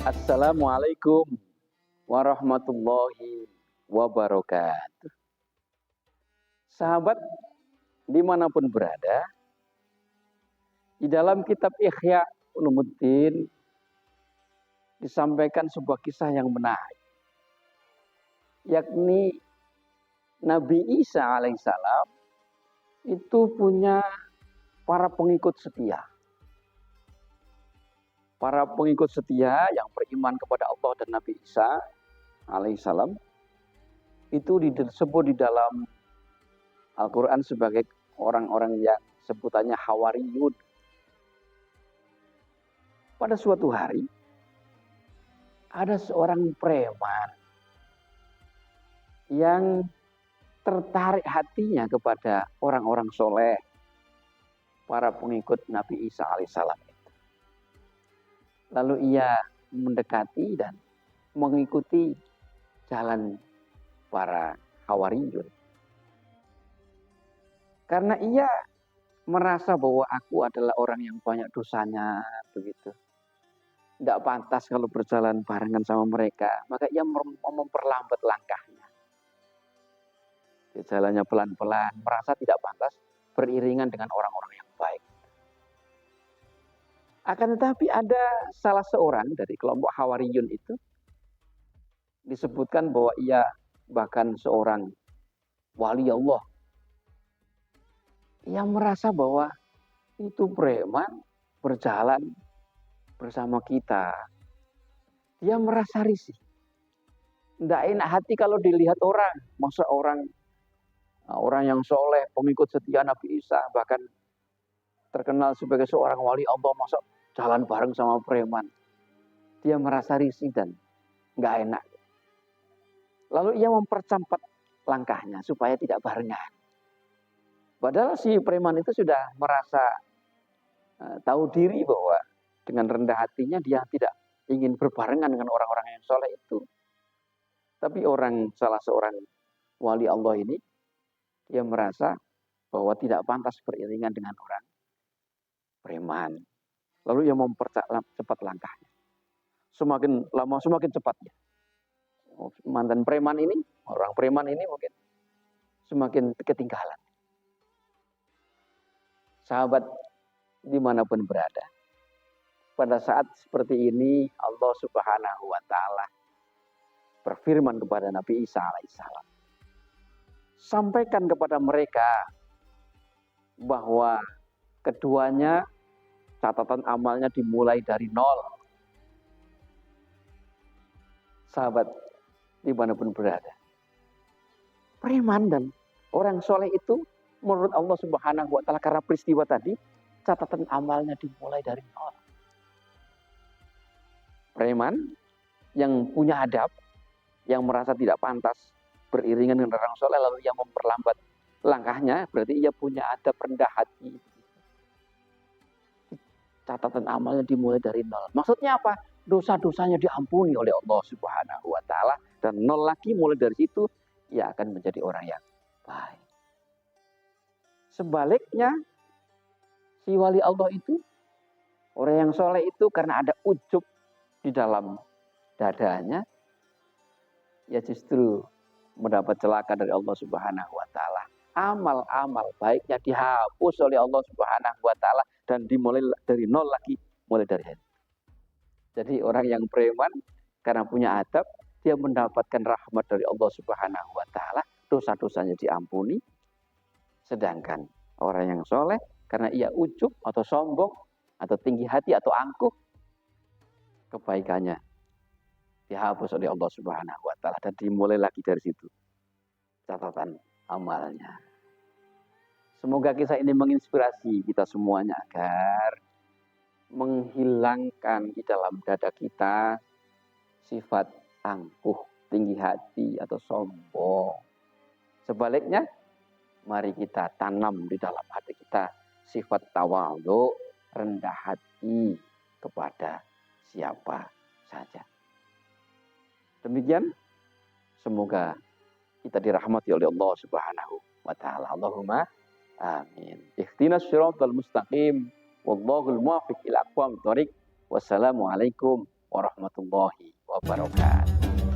Assalamualaikum warahmatullahi wabarakatuh. Sahabat dimanapun berada, di dalam kitab Ihya Ulumuddin disampaikan sebuah kisah yang menarik, yakni Nabi Isa alaihissalam itu punya para pengikut setia. Para pengikut setia yang beriman kepada Allah dan Nabi Isa alaihissalam itu disebut di dalam Al-Quran sebagai orang-orang yang sebutannya Hawariyun. Pada suatu hari ada seorang preman yang tertarik hatinya kepada orang-orang soleh, para pengikut Nabi Isa alaihissalam. Lalu ia mendekati dan mengikuti jalan para Hawariyun. Karena ia merasa bahwa aku adalah orang yang banyak dosanya, begitu. Tidak pantas kalau berjalan barengan sama mereka. Maka ia memperlambat langkahnya. Dia jalannya pelan-pelan, merasa tidak pantas beriringan dengan orang-orang yang baik. Akan tetapi ada salah seorang dari kelompok Hawariyun itu disebutkan bahwa ia bahkan seorang wali Allah. Ia merasa bahwa itu preman berjalan bersama kita. Dia merasa risih. Tidak enak hati kalau dilihat orang. Masa orang yang soleh, pengikut setia Nabi Isa, bahkan terkenal sebagai seorang wali Allah, masa jalan bareng sama preman. Dia merasa risih dan nggak enak. Lalu ia mempercepat langkahnya supaya tidak barengan. Padahal si preman itu sudah merasa tahu diri bahwa dengan rendah hatinya dia tidak ingin berbarengan dengan orang-orang yang soleh itu. Tapi salah seorang wali Allah ini, dia merasa bahwa tidak pantas beriringan dengan orang preman. Lalu ia mempercepat langkahnya. Semakin lama semakin cepatnya. Mantan preman ini, orang preman ini mungkin semakin ketinggalan. Sahabat dimanapun berada, pada saat seperti ini Allah Subhanahu wa Ta'ala berfirman kepada Nabi Isa alaihissalam, sampaikan kepada mereka bahwa keduanya catatan amalnya dimulai dari nol. Sahabat dimanapun berada, preman dan orang soleh itu menurut Allah Subhanahu wa Ta'ala karena peristiwa tadi, catatan amalnya dimulai dari nol. Preman yang punya adab, yang merasa tidak pantas beriringan dengan orang soleh, lalu yang memperlambat langkahnya, berarti ia punya adab rendah hati. Catatan amalnya dimulai dari nol. Maksudnya apa? Dosa-dosanya diampuni oleh Allah Subhanahu wa Ta'ala, dan nol lagi mulai dari situ ia akan menjadi orang yang baik. Sebaliknya, si wali Allah itu, orang yang soleh itu karena ada ujub di dalam dadanya, ya justru mendapat celaka dari Allah Subhanahu wa Ta'ala. Amal-amal baiknya dihapus oleh Allah Subhanahu wa Ta'ala dan dimulai dari nol lagi, mulai dari hari. Jadi orang yang preman karena punya adab, dia mendapatkan rahmat dari Allah Subhanahu wa Ta'ala, dosa-dosanya diampuni. Sedangkan orang yang soleh karena ia ujub atau sombong atau tinggi hati atau angkuh, kebaikannya dihapus oleh Allah Subhanahu wa Ta'ala dan dimulai lagi dari situ catatan amalnya. Semoga kisah ini menginspirasi kita semuanya agar menghilangkan di dalam dada kita sifat angkuh, tinggi hati atau sombong. Sebaliknya, mari kita tanam di dalam hati kita sifat tawadhu, rendah hati kepada siapa saja. Demikian, semoga kita dirahmati oleh Allah Subhanahu wa Ta'ala. Allahumma amin. Ihdinas siratal mustaqim, wallahul muwaffiq ila aqwamit thoriq. Wassalamualaikum warahmatullahi wabarakatuh.